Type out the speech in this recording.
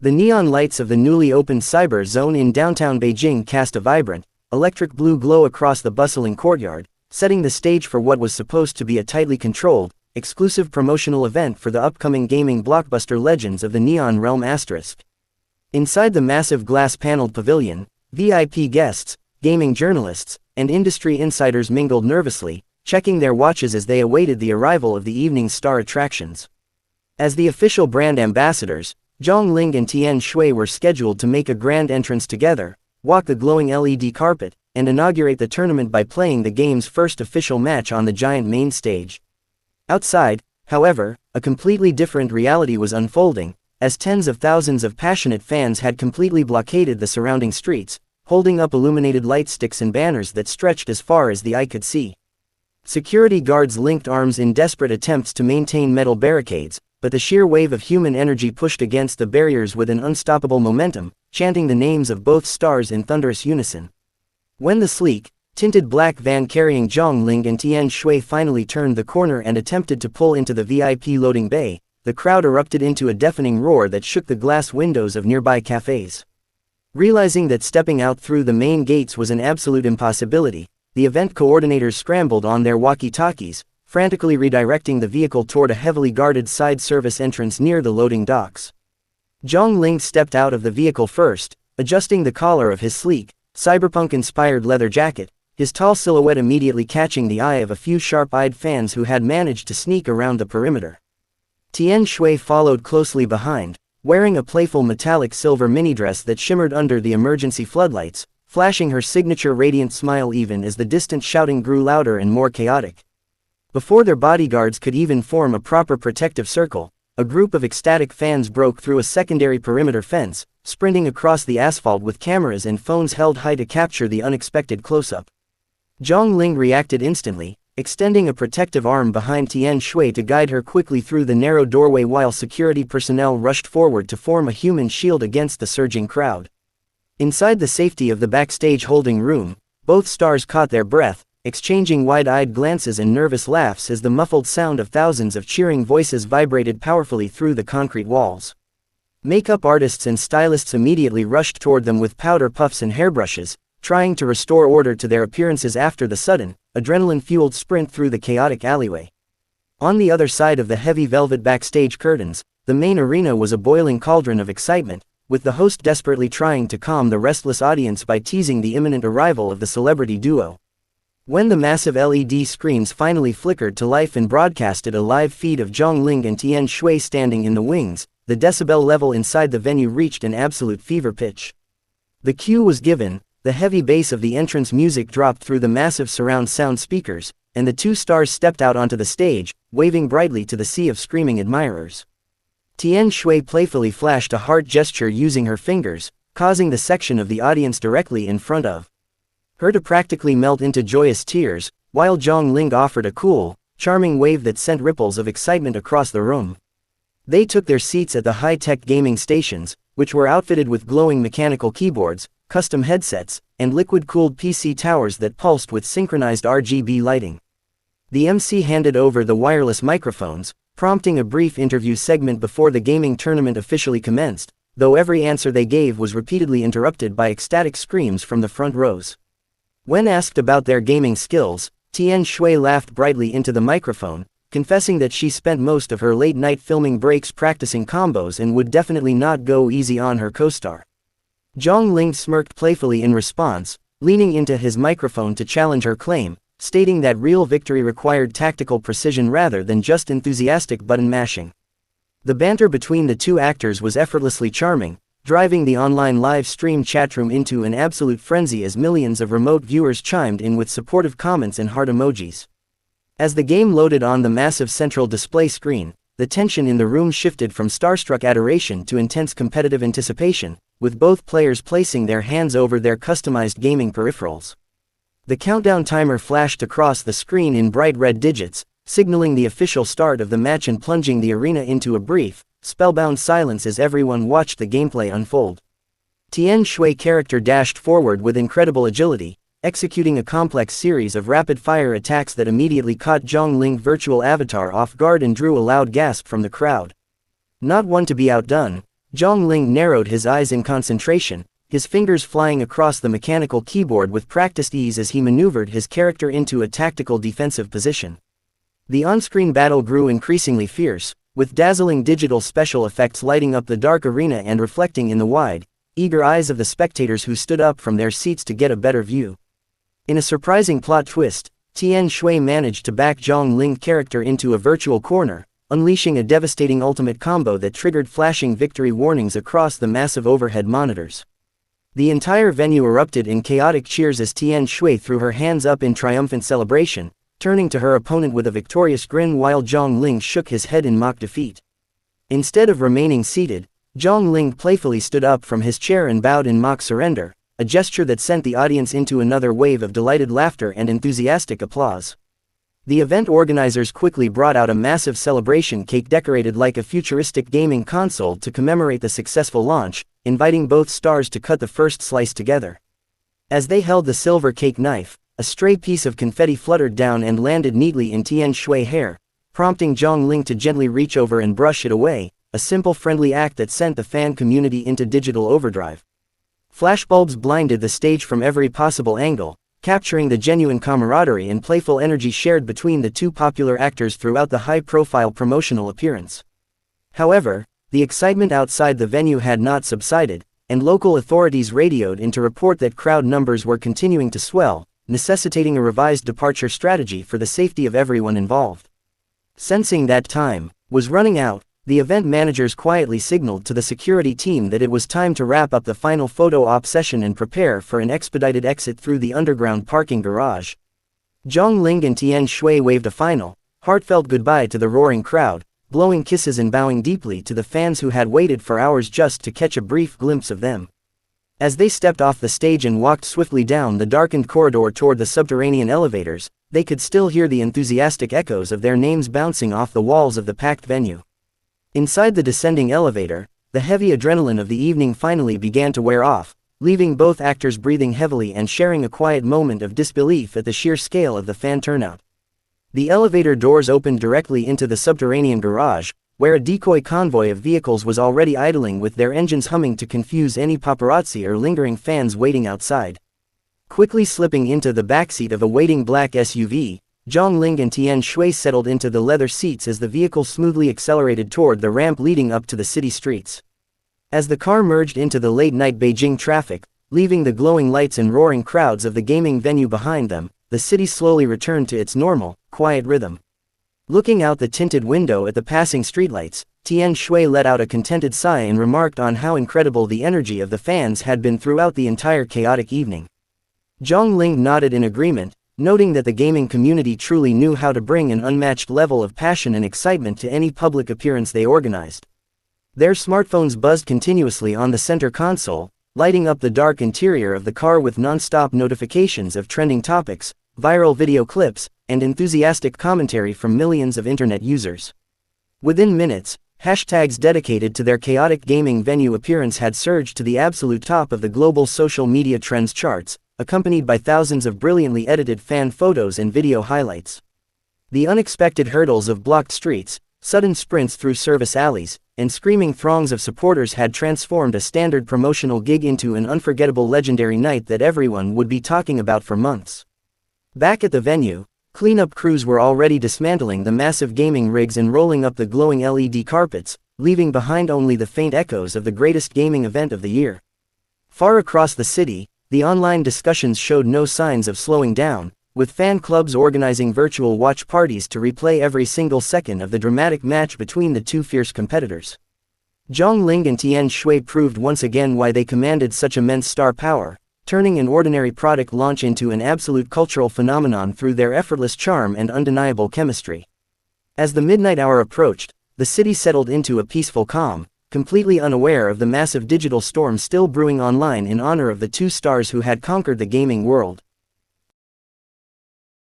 The neon lights of the newly opened cyber zone in downtown Beijing cast a vibrant, electric blue glow across the bustling courtyard, setting the stage for what was supposed to be a tightly controlled, exclusive promotional event for the upcoming gaming blockbuster Legends of the Neon Realm ***. Inside the massive glass-paneled pavilion, VIP guests, gaming journalists, and industry insiders mingled nervously, checking their watches as they awaited the arrival of the evening's star attractions. As the official brand ambassadors, Zhang and Tian Xiwei were scheduled to make a grand entrance together, walk the glowing LED carpet, and inaugurate the tournament by playing the game's first official match on the giant main stage. Outside, however, a completely different reality was unfolding, as tens of thousands of passionate fans had completely blockaded the surrounding streets, holding up illuminated light sticks and banners that stretched as far as the eye could see. Security guards linked arms in desperate attempts to maintain metal barricades, but the sheer wave of human energy pushed against the barriers with an unstoppable momentum, chanting the names of both stars in thunderous unison. When the sleek, tinted black van carrying Zhang and Tian Xiwei finally turned the corner and attempted to pull into the VIP loading bay, the crowd erupted into a deafening roar that shook the glass windows of nearby cafes. Realizing that stepping out through the main gates was an absolute impossibility, the event coordinators scrambled on their walkie-talkies, frantically redirecting the vehicle toward a heavily guarded side service entrance near the loading docks. Zhang stepped out of the vehicle first, adjusting the collar of his sleek, cyberpunk-inspired leather jacket, his tall silhouette immediately catching the eye of a few sharp-eyed fans who had managed to sneak around the perimeter. Tian Xiwei followed closely behind, wearing a playful metallic silver mini-dress that shimmered under the emergency floodlights, flashing her signature radiant smile even as the distant shouting grew louder and more chaotic. Before their bodyguards could even form a proper protective circle, a group of ecstatic fans broke through a secondary perimeter fence, sprinting across the asphalt with cameras and phones held high to capture the unexpected close-up. Zhang reacted instantly, extending a protective arm behind Tian Xiwei to guide her quickly through the narrow doorway while security personnel rushed forward to form a human shield against the surging crowd. Inside the safety of the backstage holding room, both stars caught their breath, exchanging wide-eyed glances and nervous laughs as the muffled sound of thousands of cheering voices vibrated powerfully through the concrete walls. Makeup artists and stylists immediately rushed toward them with powder puffs and hairbrushes, trying to restore order to their appearances after the sudden, adrenaline-fueled sprint through the chaotic alleyway. On the other side of the heavy velvet backstage curtains, the main arena was a boiling cauldron of excitement, with the host desperately trying to calm the restless audience by teasing the imminent arrival of the celebrity duo. When the massive LED screens finally flickered to life and broadcasted a live feed of Zhang and Tian Xiwei standing in the wings, the decibel level inside the venue reached an absolute fever pitch. The cue was given, the heavy bass of the entrance music dropped through the massive surround sound speakers, and the two stars stepped out onto the stage, waving brightly to the sea of screaming admirers. Tian Xiwei playfully flashed a heart gesture using her fingers, causing the section of the audience directly in front of her to practically melt into joyous tears, while Zhang offered a cool, charming wave that sent ripples of excitement across the room. They took their seats at the high-tech gaming stations, which were outfitted with glowing mechanical keyboards, custom headsets, and liquid-cooled PC towers that pulsed with synchronized RGB lighting. The MC handed over the wireless microphones, prompting a brief interview segment before the gaming tournament officially commenced, though every answer they gave was repeatedly interrupted by ecstatic screams from the front rows. When asked about their gaming skills, Tian Xiwei laughed brightly into the microphone, confessing that she spent most of her late-night filming breaks practicing combos and would definitely not go easy on her co-star. Zhang smirked playfully in response, leaning into his microphone to challenge her claim, stating that real victory required tactical precision rather than just enthusiastic button mashing. The banter between the two actors was effortlessly charming, driving the online live stream chatroom into an absolute frenzy as millions of remote viewers chimed in with supportive comments and heart emojis. As the game loaded on the massive central display screen, the tension in the room shifted from starstruck adoration to intense competitive anticipation, with both players placing their hands over their customized gaming peripherals. The countdown timer flashed across the screen in bright red digits, signaling the official start of the match and plunging the arena into a brief, spellbound silence as everyone watched the gameplay unfold. Tian Xiwei character dashed forward with incredible agility, executing a complex series of rapid-fire attacks that immediately caught Zhang virtual avatar off guard and drew a loud gasp from the crowd. Not one to be outdone, Zhang Ling narrowed his eyes in concentration, his fingers flying across the mechanical keyboard with practiced ease as he maneuvered his character into a tactical defensive position. The on-screen battle grew increasingly fierce, with dazzling digital special effects lighting up the dark arena and reflecting in the wide, eager eyes of the spectators who stood up from their seats to get a better view. In a surprising plot twist, Tian Xiwei managed to back Zhang Ling's character into a virtual corner, unleashing a devastating ultimate combo that triggered flashing victory warnings across the massive overhead monitors. The entire venue erupted in chaotic cheers as Tian Xiwei threw her hands up in triumphant celebration, turning to her opponent with a victorious grin while Zhang Ling shook his head in mock defeat. Instead of remaining seated, Zhang Ling playfully stood up from his chair and bowed in mock surrender, a gesture that sent the audience into another wave of delighted laughter and enthusiastic applause. The event organizers quickly brought out a massive celebration cake decorated like a futuristic gaming console to commemorate the successful launch, inviting both stars to cut the first slice together. As they held the silver cake knife, a stray piece of confetti fluttered down and landed neatly in Tian Xiwei's hair, prompting Zhang Ling to gently reach over and brush it away, a simple friendly act that sent the fan community into digital overdrive. Flashbulbs blinded the stage from every possible angle, capturing the genuine camaraderie and playful energy shared between the two popular actors throughout the high-profile promotional appearance. However, the excitement outside the venue had not subsided, and local authorities radioed in to report that crowd numbers were continuing to swell, necessitating a revised departure strategy for the safety of everyone involved. Sensing that time was running out, the event managers quietly signaled to the security team that it was time to wrap up the final photo op session and prepare for an expedited exit through the underground parking garage. Zhang Ling and Tian Xiwei waved a final, heartfelt goodbye to the roaring crowd, blowing kisses and bowing deeply to the fans who had waited for hours just to catch a brief glimpse of them. As they stepped off the stage and walked swiftly down the darkened corridor toward the subterranean elevators, they could still hear the enthusiastic echoes of their names bouncing off the walls of the packed venue. Inside the descending elevator, the heavy adrenaline of the evening finally began to wear off, leaving both actors breathing heavily and sharing a quiet moment of disbelief at the sheer scale of the fan turnout. The elevator doors opened directly into the subterranean garage, where a decoy convoy of vehicles was already idling with their engines humming to confuse any paparazzi or lingering fans waiting outside. Quickly slipping into the backseat of a waiting black SUV, Zhang Ling and Tian Xiwei settled into the leather seats as the vehicle smoothly accelerated toward the ramp leading up to the city streets. As the car merged into the late-night Beijing traffic, leaving the glowing lights and roaring crowds of the gaming venue behind them, the city slowly returned to its normal, quiet rhythm. Looking out the tinted window at the passing streetlights, Tian Xiwei let out a contented sigh and remarked on how incredible the energy of the fans had been throughout the entire chaotic evening. Zhang Ling nodded in agreement, noting that the gaming community truly knew how to bring an unmatched level of passion and excitement to any public appearance they organized. Their smartphones buzzed continuously on the center console, lighting up the dark interior of the car with non-stop notifications of trending topics, viral video clips, and enthusiastic commentary from millions of internet users. Within minutes, hashtags dedicated to their chaotic gaming venue appearance had surged to the absolute top of the global social media trends charts, accompanied by thousands of brilliantly edited fan photos and video highlights. The unexpected hurdles of blocked streets, sudden sprints through service alleys, and screaming throngs of supporters had transformed a standard promotional gig into an unforgettable legendary night that everyone would be talking about for months. Back at the venue, cleanup crews were already dismantling the massive gaming rigs and rolling up the glowing LED carpets, leaving behind only the faint echoes of the greatest gaming event of the year. Far across the city, the online discussions showed no signs of slowing down, with fan clubs organizing virtual watch parties to replay every single second of the dramatic match between the two fierce competitors. Zhang Ling and Tian Xiwei proved once again why they commanded such immense star power, turning an ordinary product launch into an absolute cultural phenomenon through their effortless charm and undeniable chemistry. As the midnight hour approached, the city settled into a peaceful calm, completely unaware of the massive digital storm still brewing online in honor of the two stars who had conquered the gaming world.